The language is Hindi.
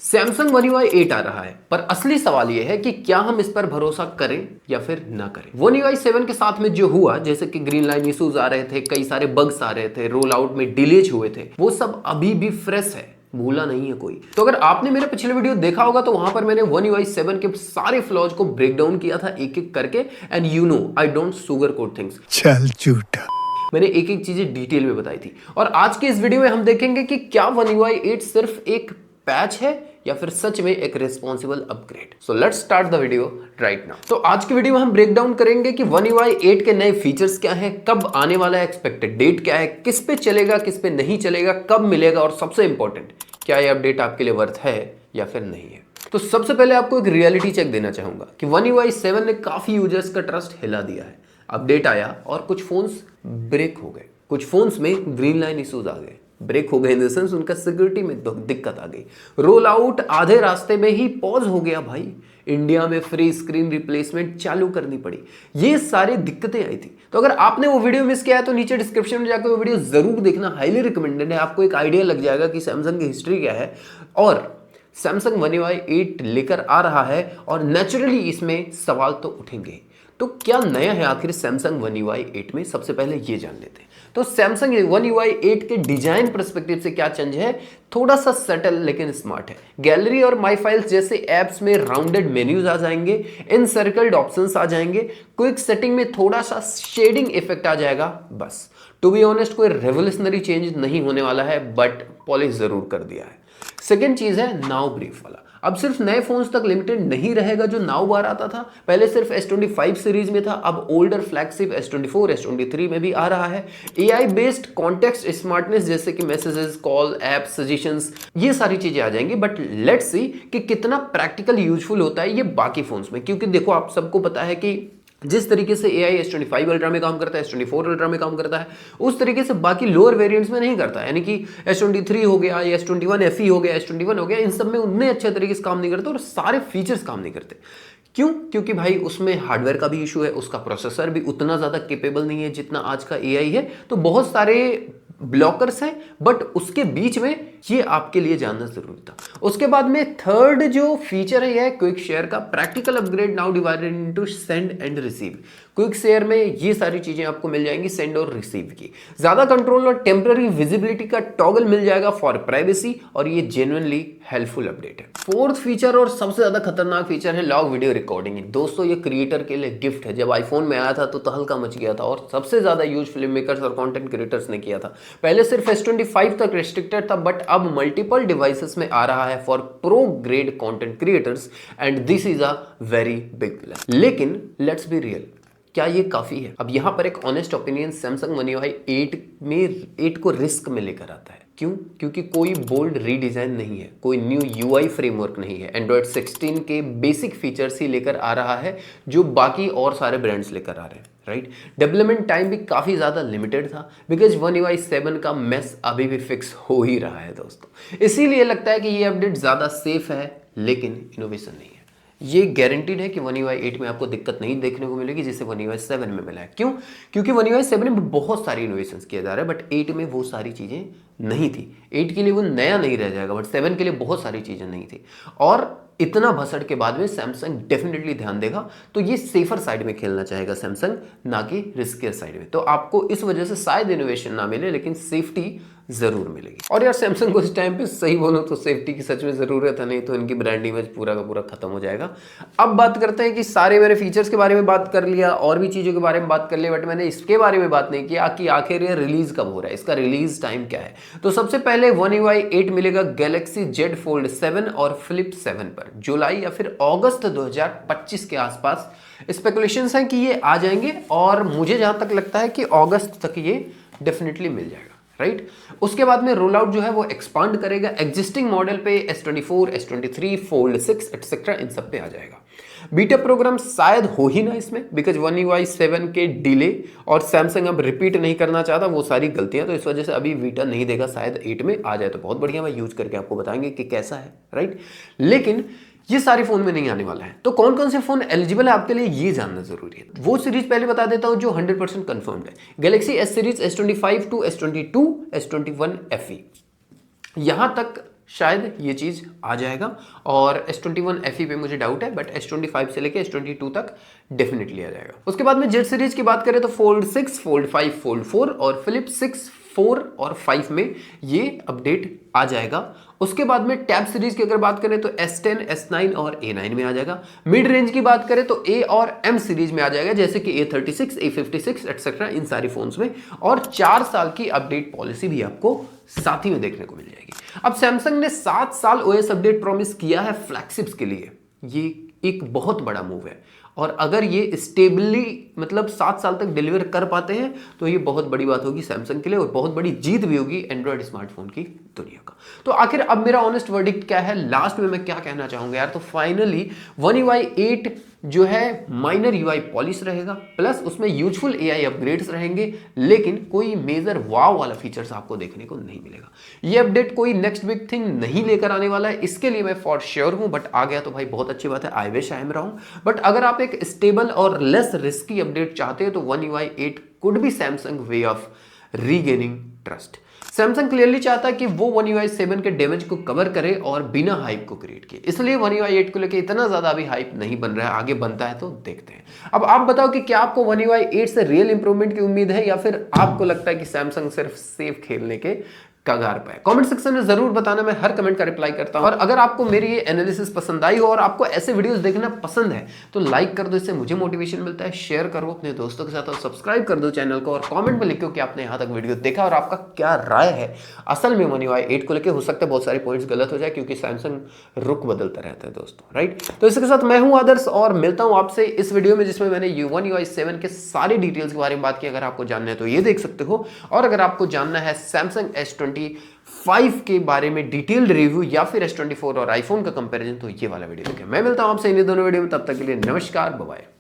सैमसंग One UI 8 आ रहा है, पर असली सवाल यह है कि क्या हम इस पर भरोसा करें या फिर ना करें। One UI 7 के साथ में जो हुआ, जैसे कि ग्रीन लाइन इश्यूज आ रहे थे, कई सारे बग्स आ रहे थे, रोल आउट में डिलेज हुए थे, वो सब अभी भी फ्रेश है, भूला नहीं है कोई। तो अगर आपने मेरा पिछले वीडियो देखा होगा तो वहां पर मैंने One UI 7 के सारे फ्लॉज को ब्रेक डाउन किया था एक एक करके। And you know I don't sugar coat things. चल झूठा। मैंने एक एक चीजें डिटेल में बताई थी। और आज के इस वीडियो में हम देखेंगे कि क्या One UI 8 सिर्फ एक पैच है या फिर सच में एक responsible upgrade. So let's start the video right now. तो आज की वीडियो में हम ब्रेक डाउन करेंगे कि One UI 8 के नए फीचर्स क्या हैं, कब आने वाला है, एक्सपेक्टेड डेट क्या है, किस पे चलेगा, किस पे नहीं चलेगा, कब मिलेगा, और सबसे इंपॉर्टेंट, क्या ये अपडेट आपके लिए वर्थ है या फिर नहीं है। तो सबसे पहले आपको एक रियलिटी चेक देना चाहूंगा कि One UI 7 ने काफी यूजर्स का ट्रस्ट हिला दिया है। अपडेट आया और कुछ फोन्स ब्रेक हो गए, कुछ फोन्स में ग्रीन लाइन इश्यूज आ गए। ब्रेक हो गए इन द सेंस उनका सिक्योरिटी में दिक्कत आ गई। रोल आउट आधे रास्ते में ही पॉज हो गया भाई। इंडिया में फ्री स्क्रीन रिप्लेसमेंट चालू करनी पड़ी। ये सारी दिक्कतें आई थी। तो अगर आपने वो वीडियो मिस किया है तो नीचे डिस्क्रिप्शन में जाकर वो वीडियो जरूर देखना, हाईली रिकमेंडेड है। आपको एक आइडिया लग जाएगा कि सैमसंग की हिस्ट्री क्या है और सैमसंग One UI 8 लेकर आ रहा है, और नेचुरली इसमें सवाल तो उठेंगे। तो क्या नया है आखिर सैमसंग One UI 8 में, सबसे पहले ये जान लेते हैं। तो सैमसंग One UI 8 के डिजाइन पर्सपेक्टिव से क्या चेंज है, थोड़ा सा सटल लेकिन स्मार्ट है। गैलरी और माई फाइल्स जैसे एप्स में राउंडेड मेन्यूज आ जाएंगे, इनसर्कल्ड ऑप्शंस आ जाएंगे, क्विक सेटिंग में थोड़ा सा शेडिंग इफेक्ट आ जाएगा, बस। टू बी ऑनेस्ट कोई रेवोल्यूशनरी चेंज नहीं होने वाला है, बट पॉलिश जरूर कर दिया है। सेकेंड चीज है नाउ ब्रीफ वाला। अब सिर्फ नए फोन्स तक लिमिटेड नहीं रहेगा जो नाउ बार आता था। पहले सिर्फ S25 सीरीज में था, अब ओल्डर फ्लैगशिप S24, S23 में भी आ रहा है। AI बेस्ड कॉन्टेक्स्ट स्मार्टनेस जैसे कि मैसेजेस, कॉल, ऐप, सजेशंस, ये सारी चीजें आ जाएंगी। बट लेट्स सी कि कितना प्रैक्टिकल यूजफुल होता है ये बाकी फोन्स में, क्योंकि देखो आप सबको पता है कि जिस तरीके से AI S25 अल्ट्रा में काम करता है, S24 अल्ट्रा में काम करता है, उस तरीके से बाकी लोअर वेरिएंट्स में नहीं करता है। यानी कि S23 हो गया या S21 FE हो गया, S21 हो गया, इन सब में उतने अच्छे तरीके से काम नहीं करते और सारे फीचर्स काम नहीं करते। क्यों? क्योंकि भाई उसमें हार्डवेयर का भी इशू है, उसका प्रोसेसर भी उतना ज़्यादा केपेबल नहीं है जितना आज का AI है। तो बहुत सारे ब्लॉकर्स हैं, बट उसके बीच में ये आपके लिए जानना जरूरी था। उसके बाद में थर्ड जो फीचर है यह है क्विक शेयर का। Practical upgrade now divided into send and receive. Quick share में ये सारी चीजें आपको मिल जाएंगी, सेंड और रिसीव की। ज्यादा कंट्रोल और टेम्पररी विजिबिलिटी का टॉगल मिल जाएगा फॉर प्राइवेसी, और ये जेन्युइनली हेल्पफुल अपडेट है। फोर्थ फीचर और सबसे ज्यादा खतरनाक फीचर है लॉग वीडियो रिकॉर्डिंग। दोस्तों ये क्रिएटर के लिए गिफ्ट है। जब आईफोन में आया था तो तहलका मच गया था और सबसे ज्यादा यूज फिल्म मेकर्स और कंटेंट क्रिएटर्स ने किया था। पहले सिर्फ S25 तक रिस्ट्रिक्टेड था, बट अब मल्टीपल डिवाइसेस में आ रहा है for pro grade content creators, and this is a very big plus. लेकिन लेट्स बी रियल, क्या ये काफी है? अब यहां पर एक honest opinion, Samsung One UI 8 को रिस्क में लेकर आता है। क्यों? क्योंकि कोई बोल्ड रीडिजाइन नहीं है, कोई न्यू UI फ्रेमवर्क नहीं है। एंड्रॉइड 16 के बेसिक फीचर्स ही लेकर आ रहा है जो बाकी और सारे ब्रांड्स लेकर आ रहे हैं, राइट? डेवलपमेंट टाइम भी काफी ज्यादा लिमिटेड था, बिकॉज One UI 7 का मेस अभी भी फिक्स हो ही रहा है दोस्तों। इसीलिए लगता है कि ये अपडेट ज्यादा सेफ है, लेकिन इनोवेशन नहीं है। ये गारंटीड है कि One UI 8 में आपको दिक्कत नहीं देखने को मिलेगी जिसे One UI 7 में मिला है। क्यों? क्योंकि One UI 7 में बहुत सारी इनोवेशंस किया जा रहा है, बट 8 में वो सारी चीजें नहीं थी। 8 के लिए वो नया नहीं रह जाएगा, बट 7 के लिए बहुत सारी चीजें नहीं थी। और इतना भसड़ के बाद में सैमसंग डेफिनेटली ध्यान देगा, तो ये सेफर साइड में खेलना चाहेगा सैमसंग, ना कि रिस्कियर साइड में। तो आपको इस वजह से शायद इनोवेशन ना मिले, लेकिन सेफ्टी जरूर मिलेगी। और यार सैमसंग को इस टाइम पे सही बोलो तो सेफ्टी की सच में जरूरत है, नहीं तो इनकी ब्रांड इमेज पूरा का पूरा खत्म हो जाएगा। अब बात करते हैं कि सारे मैंने फीचर्स के बारे में बात कर लिया और भी चीजों के बारे में बात कर लिया, बट मैंने इसके बारे में बात नहीं किया कि आखिर ये रिलीज कब हो रहा है, इसका रिलीज टाइम क्या है। तो सबसे पहले One UI 8 मिलेगा Galaxy Z Fold 7 और Flip 7 पर जुलाई या फिर अगस्त 2025 के आसपास। स्पेकुलेशंस हैं कि ये आ जाएंगे, और मुझे जहां तक लगता है कि अगस्त तक ये डेफिनेटली मिल जाएगा, राइट? उसके बाद में रोल आउट जो है वो एक्सपांड करेगा एग्जिस्टिंग मॉडल पे, S24, S23, Fold 6 एक्सेट्रा, इन सब पे आ जाएगा। बीटा प्रोग्राम शायद हो ही ना इसमें, बिकॉज One UI 7 के डिले, और सैमसंग अब रिपीट नहीं करना चाहता वो सारी गलतियां, तो इस वजह से अभी बीटा नहीं देगा। शायद 8 में आ जाए तो बहुत बढ़िया, मैं यूज करके आपको बताएंगे कि कैसा है, राइट? लेकिन ये सारे फोन में नहीं आने वाला है। तो कौन कौन से फोन एलिजिबल है आपके लिए ये जानना जरूरी है। वो सीरीज पहले बता देता हूं जो 100% कंफर्म्ड है। Galaxy S series S25 to S22, S21 FE, यहां तक शायद ये चीज़ आ जाएगा। और S21 FE पे मुझे डाउट है, बट S25 से लेके S22 तक डेफिनेटली आ जाएगा। उसके बाद में जेड सीरीज की बात करें तो फोल्ड 6, फोल्ड 5, फोल्ड 4 और फ्लिप 6, 4 और 5 में ये अपडेट आ जाएगा। उसके बाद में टैब सीरीज की अगर बात करें तो S10, S9 और A9 में आ जाएगा। मिड रेंज की बात करें तो A और M सीरीज में आ जाएगा, जैसे कि A36, A56 एक्सेट्रा, इन सारी फोन्स में। और 4 साल की अपडेट पॉलिसी भी आपको साथ ही में देखने को मिल जाएगी। अब सैमसंग ने 7 साल OS अपडेट प्रॉमिस किया है फ्लैगशिप्स के लिए, ये एक बहुत बड़ा मूव है। और अगर ये स्टेबली मतलब 7 साल तक डिलीवर कर पाते हैं तो ये बहुत बड़ी बात होगी सैमसंग के लिए, और बहुत बड़ी जीत भी होगी एंड्रॉयड स्मार्टफोन की दुनिया का। तो आखिर अब मेरा ऑनेस्ट वर्डिक्ट क्या है, लास्ट में मैं क्या कहना चाहूंगा यार, तो फाइनली One UI 8 जो है माइनर UI पॉलिश रहेगा, प्लस उसमें यूजफुल AI अपग्रेड्स रहेंगे, लेकिन कोई मेजर वाव वाला फीचर्स आपको देखने को नहीं मिलेगा। ये अपडेट कोई नेक्स्ट बिग थिंग नहीं लेकर आने वाला है, इसके लिए मैं फॉर श्योर हूं, बट आ गया तो भाई बहुत अच्छी बात है, I wish I am wrong. But अगर आप एक स्टेबल और लेस रिस्की अपडेट चाहते हैं तो One UI 8 could be Samsung way of regaining trust. Samsung clearly चाहता है कि वो One UI 7 के डैमेज को कवर करे और बिना हाइप को क्रिएट किए, इसलिए One UI 8 को लेके इतना ज्यादा अभी हाइप नहीं बन रहा है, आगे बनता है तो देखते हैं। अब आप बताओ कि क्या आपको One UI 8 से रियल इंप्रूवमेंट की उम्मीद है, या फिर आपको लगता है कि सैमसंग सिर्फ सेफ खेलने के कगार पे है? कमेंट सेक्शन में जरूर बताना, मैं हर कमेंट का रिप्लाई करता हूं। और अगर आपको मेरी ये एनालिसिस पसंद आई हो और आपको ऐसे वीडियोस देखना पसंद है तो लाइक कर दो, इससे मुझे मोटिवेशन मिलता है। शेयर करो अपने दोस्तों के साथ और सब्सक्राइब कर दो चैनल को, और कमेंट में लिखो कि आपने यहां तक वीडियो देखा और आपका क्या राय है असल में One UI 8 को लेकर। हो सकता है बहुत सारे पॉइंट्स गलत हो जाए, क्योंकि सैमसंग रुख बदलता रहता है दोस्तों, राइट। तो इसके साथ मैं हूं आदर्श और मिलता हूं आपसे इस वीडियो में, जिसमें मैंने One UI 7 के सारे डिटेल्स के बारे में बात की। अगर आपको जानना है तो ये देख सकते हो, और अगर आपको जानना है सैमसंग S25 के बारे में डिटेल्ड रिव्यू या फिर S24 और आईफोन का कंपैरिजन, तो ये वाला वीडियो देखें। मैं मिलता हूं आपसे इन दोनों वीडियो में, तब तक के लिए नमस्कार, बाय बाय।